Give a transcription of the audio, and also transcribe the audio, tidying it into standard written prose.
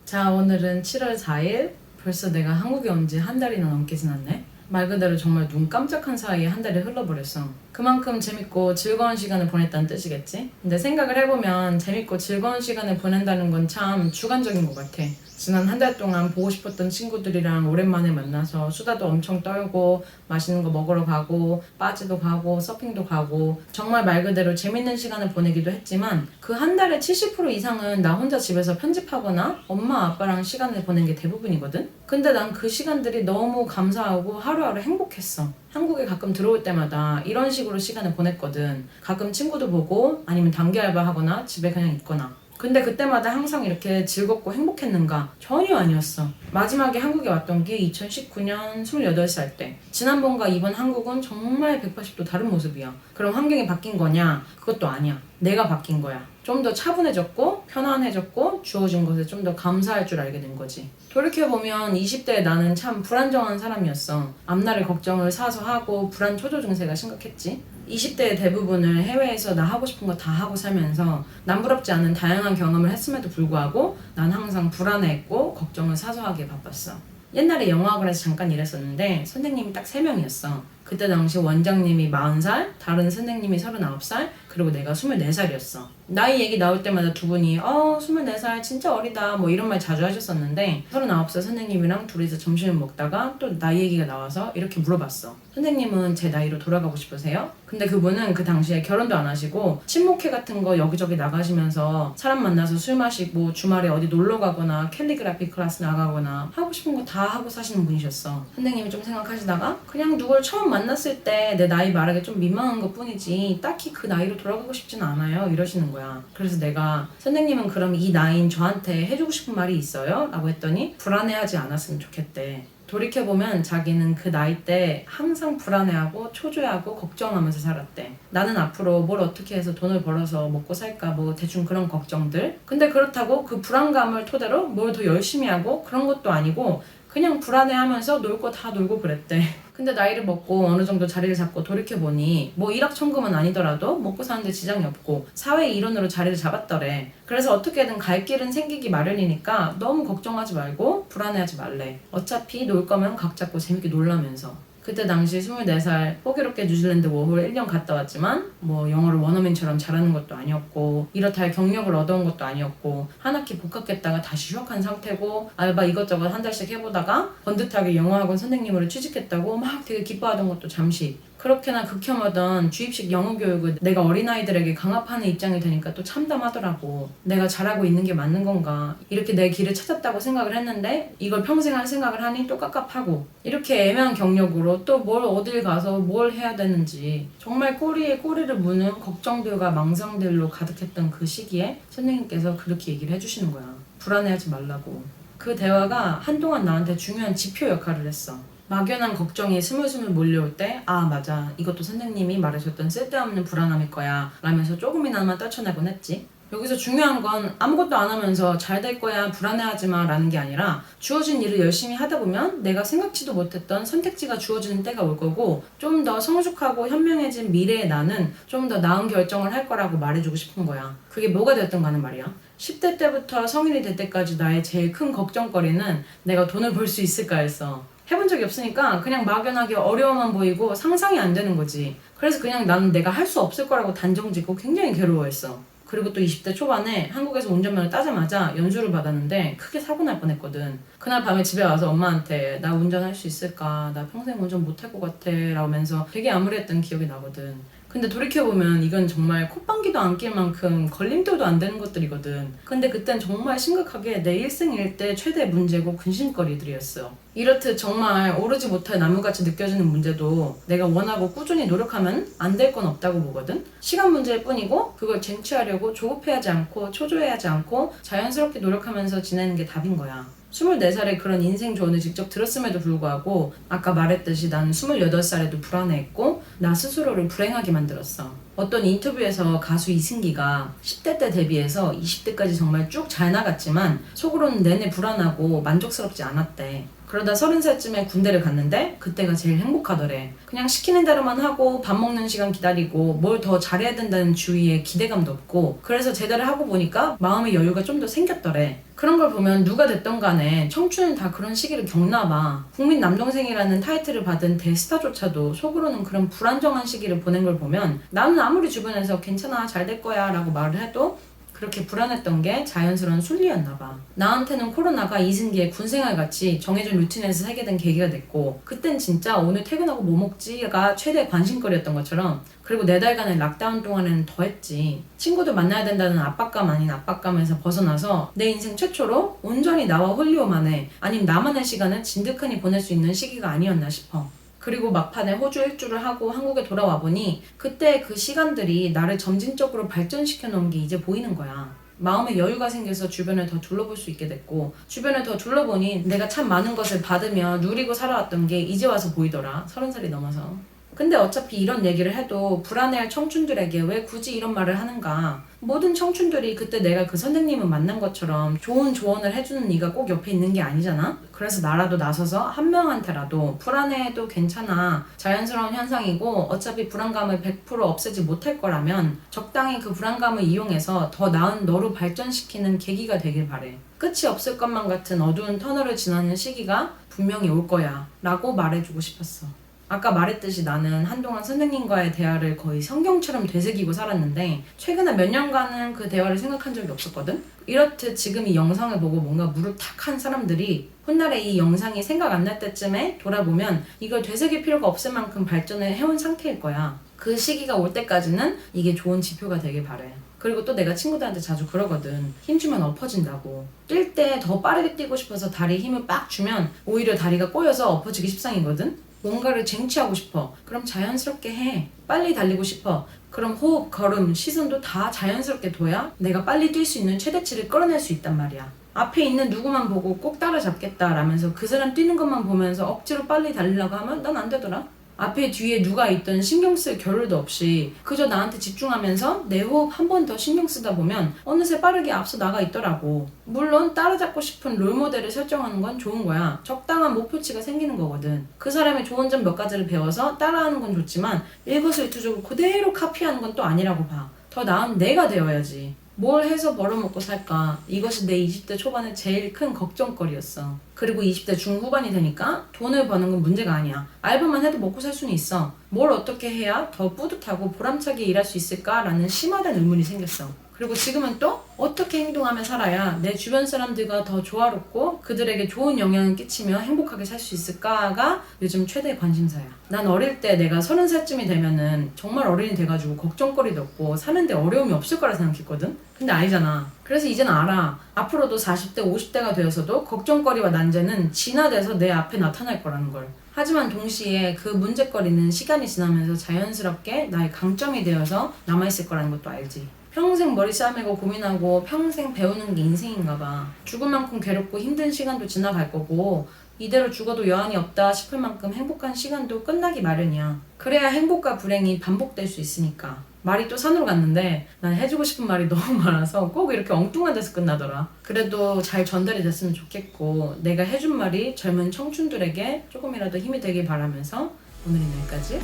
자, 오늘은 7월 4일. 벌써 내가 한국에 온 지 한 달이나 넘게 지났네. 말 그대로 정말 눈 깜짝한 사이에 한 달이 흘러버렸어. 그만큼 재밌고 즐거운 시간을 보냈다는 뜻이겠지? 근데 생각을 해보면 재밌고 즐거운 시간을 보낸다는 건 참 주관적인 것 같아. 지난 한 달 동안 보고 싶었던 친구들이랑 오랜만에 만나서 수다도 엄청 떨고 맛있는 거 먹으러 가고 빠지도 가고 서핑도 가고 정말 말 그대로 재밌는 시간을 보내기도 했지만 그 한 달의 70% 이상은 나 혼자 집에서 편집하거나 엄마 아빠랑 시간을 보낸 게 대부분이거든? 근데 난 그 시간들이 너무 감사하고 하루하루 행복했어. 한국에 가끔 들어올 때마다 이런 식으로 시간을 보냈거든. 가끔 친구도 보고 아니면 단기 알바하거나 집에 그냥 있거나. 근데 그때마다 항상 이렇게 즐겁고 행복했는가? 전혀 아니었어. 마지막에 한국에 왔던 게 2019년 28살 때. 지난번과 이번 한국은 정말 180도 다른 모습이야. 그럼 환경이 바뀐 거냐? 그것도 아니야. 내가 바뀐 거야. 좀 더 차분해졌고 편안해졌고 주어진 것에 좀 더 감사할 줄 알게 된 거지. 돌이켜보면 20대에 나는 참 불안정한 사람이었어. 앞날의 걱정을 사서 하고 불안 초조 증세가 심각했지. 20대의 대부분을 해외에서 나 하고 싶은 거 다 하고 살면서 남부럽지 않은 다양한 경험을 했음에도 불구하고 난 항상 불안해했고 걱정을 사소하게 바빴어. 옛날에 영어학원에서 잠깐 일했었는데 선생님이 딱 3명이었어. 그때 당시 원장님이 40살, 다른 선생님이 39살, 그리고 내가 24살이었어. 나이 얘기 나올 때마다 두 분이 24살 진짜 어리다 뭐 이런 말 자주 하셨었는데 39살 선생님이랑 둘이서 점심을 먹다가 또 나이 얘기가 나와서 이렇게 물어봤어. 선생님은 제 나이로 돌아가고 싶으세요? 근데 그분은 그 당시에 결혼도 안 하시고 친목회 같은 거 여기저기 나가시면서 사람 만나서 술 마시고 주말에 어디 놀러 가거나 캘리그라피 클래스 나가거나 하고 싶은 거 다 하고 사시는 분이셨어. 선생님이 좀 생각하시다가 그냥 누굴 처음 만났을 때 내 나이 말하기 좀 민망한 것 뿐이지 딱히 그 나이로 돌아가고 싶진 않아요 이러시는 거야. 그래서 내가 선생님은 그럼 이 나이인 저한테 해주고 싶은 말이 있어요? 라고 했더니 불안해하지 않았으면 좋겠대. 돌이켜보면 자기는 그 나이 때 항상 불안해하고 초조해하고 걱정하면서 살았대. 나는 앞으로 뭘 어떻게 해서 돈을 벌어서 먹고 살까 뭐 대충 그런 걱정들. 근데 그렇다고 그 불안감을 토대로 뭘 더 열심히 하고 그런 것도 아니고 그냥 불안해하면서 놀 거 다 놀고 그랬대. 근데 나이를 먹고 어느 정도 자리를 잡고 돌이켜보니 뭐 일확천금은 아니더라도 먹고 사는데 지장이 없고 사회 일원으로 자리를 잡았더래. 그래서 어떻게든 갈 길은 생기기 마련이니까 너무 걱정하지 말고 불안해하지 말래. 어차피 놀 거면 각 잡고 재밌게 놀라면서. 그때 당시 24살 호기롭게 뉴질랜드 워홀 1년 갔다 왔지만 뭐 영어를 원어민처럼 잘하는 것도 아니었고 이렇다 할 경력을 얻어온 것도 아니었고 한 학기 복학했다가 다시 휴학한 상태고 알바 이것저것 한 달씩 해보다가 번듯하게 영어학원 선생님으로 취직했다고 막 되게 기뻐하던 것도 잠시. 그렇게나 극혐하던 주입식 영어 교육을 내가 어린아이들에게 강압하는 입장이 되니까 또 참담하더라고. 내가 잘하고 있는 게 맞는 건가? 이렇게 내 길을 찾았다고 생각을 했는데 이걸 평생 할 생각을 하니 또 깝깝하고 이렇게 애매한 경력으로 또 뭘 어딜 가서 뭘 해야 되는지 정말 꼬리에 꼬리를 무는 걱정들과 망상들로 가득했던 그 시기에 선생님께서 그렇게 얘기를 해주시는 거야. 불안해하지 말라고. 그 대화가 한동안 나한테 중요한 지표 역할을 했어. 막연한 걱정이 스물스물 몰려올 때 맞아 이것도 선생님이 말하셨던 쓸데없는 불안함일 거야 라면서 조금이나마 떨쳐내곤 했지. 여기서 중요한 건 아무것도 안 하면서 잘 될 거야 불안해하지 마 라는 게 아니라 주어진 일을 열심히 하다 보면 내가 생각지도 못했던 선택지가 주어지는 때가 올 거고 좀 더 성숙하고 현명해진 미래의 나는 좀 더 나은 결정을 할 거라고 말해주고 싶은 거야. 그게 뭐가 됐든 간에 말이야. 10대 때부터 성인이 될 때까지 나의 제일 큰 걱정거리는 내가 돈을 벌 수 있을까였어. 해본 적이 없으니까 그냥 막연하게 어려워만 보이고 상상이 안 되는 거지. 그래서 그냥 나는 내가 할 수 없을 거라고 단정짓고 굉장히 괴로워했어. 그리고 또 20대 초반에 한국에서 운전면허 따자마자 연수를 받았는데 크게 사고 날 뻔했거든. 그날 밤에 집에 와서 엄마한테 나 운전할 수 있을까? 나 평생 운전 못할 것 같아 라면서 되게 암울했던 기억이 나거든. 근데 돌이켜보면 이건 정말 콧방귀도 안 낄 만큼 걸림돌도 안 되는 것들이거든. 근데 그땐 정말 심각하게 내 일생일대 최대 문제고 근심거리들이었어. 이렇듯 정말 오르지 못할 나무같이 느껴지는 문제도 내가 원하고 꾸준히 노력하면 안 될 건 없다고 보거든. 시간 문제일 뿐이고 그걸 쟁취하려고 조급해하지 않고 초조해하지 않고 자연스럽게 노력하면서 지내는 게 답인 거야. 24살에 그런 인생 조언을 직접 들었음에도 불구하고 아까 말했듯이 나는 28살에도 불안해했고 나 스스로를 불행하게 만들었어. 어떤 인터뷰에서 가수 이승기가 10대 때 데뷔해서 20대까지 정말 쭉 잘 나갔지만 속으로는 내내 불안하고 만족스럽지 않았대. 그러다 30살쯤에 군대를 갔는데 그때가 제일 행복하더래. 그냥 시키는 대로만 하고 밥 먹는 시간 기다리고 뭘 더 잘해야 된다는 주위에 기대감도 없고 그래서 제대로 하고 보니까 마음의 여유가 좀 더 생겼더래. 그런 걸 보면 누가 됐던 간에 청춘은 다 그런 시기를 겪나 봐. 국민 남동생이라는 타이틀을 받은 대스타조차도 속으로는 그런 불안정한 시기를 보낸 걸 보면 나는 아무리 주변에서 괜찮아 잘 될 거야 라고 말을 해도 그렇게 불안했던 게 자연스러운 순리였나 봐. 나한테는 코로나가 이승기의 군생활 같이 정해진 루틴에서 살게 된 계기가 됐고 그땐 진짜 오늘 퇴근하고 뭐 먹지가 최대 관심거리였던 것처럼 그리고 4달간의 락다운 동안에는 더 했지. 친구들 만나야 된다는 압박감 아닌 압박감에서 벗어나서 내 인생 최초로 온전히 나와 홀리오만의 아님 나만의 시간을 진득하니 보낼 수 있는 시기가 아니었나 싶어. 그리고 막판에 호주 일주를 하고 한국에 돌아와 보니 그때 그 시간들이 나를 점진적으로 발전시켜 놓은 게 이제 보이는 거야. 마음의 여유가 생겨서 주변을 더 둘러볼 수 있게 됐고 주변을 더 둘러보니 내가 참 많은 것을 받으며 누리고 살아왔던 게 이제 와서 보이더라. 30살이 넘어서. 근데 어차피 이런 얘기를 해도 불안해할 청춘들에게 왜 굳이 이런 말을 하는가. 모든 청춘들이 그때 내가 그 선생님을 만난 것처럼 좋은 조언을 해주는 이가 꼭 옆에 있는 게 아니잖아. 그래서 나라도 나서서 한 명한테라도 불안해해도 괜찮아, 자연스러운 현상이고 어차피 불안감을 100% 없애지 못할 거라면 적당히 그 불안감을 이용해서 더 나은 너로 발전시키는 계기가 되길 바래. 끝이 없을 것만 같은 어두운 터널을 지나는 시기가 분명히 올 거야 라고 말해주고 싶었어. 아까 말했듯이 나는 한동안 선생님과의 대화를 거의 성경처럼 되새기고 살았는데 최근에 몇 년간은 그 대화를 생각한 적이 없었거든? 이렇듯 지금 이 영상을 보고 뭔가 무릎 탁 한 사람들이 훗날에 이 영상이 생각 안 날 때쯤에 돌아보면 이걸 되새길 필요가 없을 만큼 발전을 해온 상태일 거야. 그 시기가 올 때까지는 이게 좋은 지표가 되길 바래. 그리고 또 내가 친구들한테 자주 그러거든. 힘주면 엎어진다고. 뛸 때 더 빠르게 뛰고 싶어서 다리에 힘을 빡 주면 오히려 다리가 꼬여서 엎어지기 십상이거든? 뭔가를 쟁취하고 싶어. 그럼 자연스럽게 해. 빨리 달리고 싶어. 그럼 호흡, 걸음, 시선도 다 자연스럽게 둬야 내가 빨리 뛸 수 있는 최대치를 끌어낼 수 있단 말이야. 앞에 있는 누구만 보고 꼭 따라잡겠다 라면서 그 사람 뛰는 것만 보면서 억지로 빨리 달리려고 하면 난 안 되더라. 앞에 뒤에 누가 있든 신경 쓸 겨를도 없이 그저 나한테 집중하면서 내 호흡 한 번 더 신경 쓰다 보면 어느새 빠르게 앞서 나가 있더라고. 물론 따라잡고 싶은 롤모델을 설정하는 건 좋은 거야. 적당한 목표치가 생기는 거거든. 그 사람의 좋은 점 몇 가지를 배워서 따라하는 건 좋지만 일거수일투족을 그대로 카피하는 건 또 아니라고 봐. 더 나은 내가 되어야지. 뭘 해서 벌어먹고 살까? 이것이 내 20대 초반의 제일 큰 걱정거리였어. 그리고 20대 중후반이 되니까 돈을 버는 건 문제가 아니야. 알바만 해도 먹고 살 수는 있어. 뭘 어떻게 해야 더 뿌듯하고 보람차게 일할 수 있을까라는 심화된 의문이 생겼어. 그리고 지금은 또 어떻게 행동하면 살아야 내 주변 사람들과 더 조화롭고 그들에게 좋은 영향을 끼치며 행복하게 살 수 있을까가 요즘 최대 관심사야. 난 어릴 때 내가 30살쯤이 되면은 정말 어른이 돼가지고 걱정거리도 없고 사는데 어려움이 없을 거라 생각했거든? 근데 아니잖아. 그래서 이제는 알아. 앞으로도 40대, 50대가 되어서도 걱정거리와 난제는 진화돼서 내 앞에 나타날 거라는 걸. 하지만 동시에 그 문제거리는 시간이 지나면서 자연스럽게 나의 강점이 되어서 남아있을 거라는 것도 알지. 평생 머리 싸매고 고민하고 평생 배우는 게 인생인가 봐. 죽을 만큼 괴롭고 힘든 시간도 지나갈 거고 이대로 죽어도 여한이 없다 싶을 만큼 행복한 시간도 끝나기 마련이야. 그래야 행복과 불행이 반복될 수 있으니까. 말이 또 산으로 갔는데 난 해주고 싶은 말이 너무 많아서 꼭 이렇게 엉뚱한 데서 끝나더라. 그래도 잘 전달이 됐으면 좋겠고 내가 해준 말이 젊은 청춘들에게 조금이라도 힘이 되길 바라면서 오늘은 여기까지.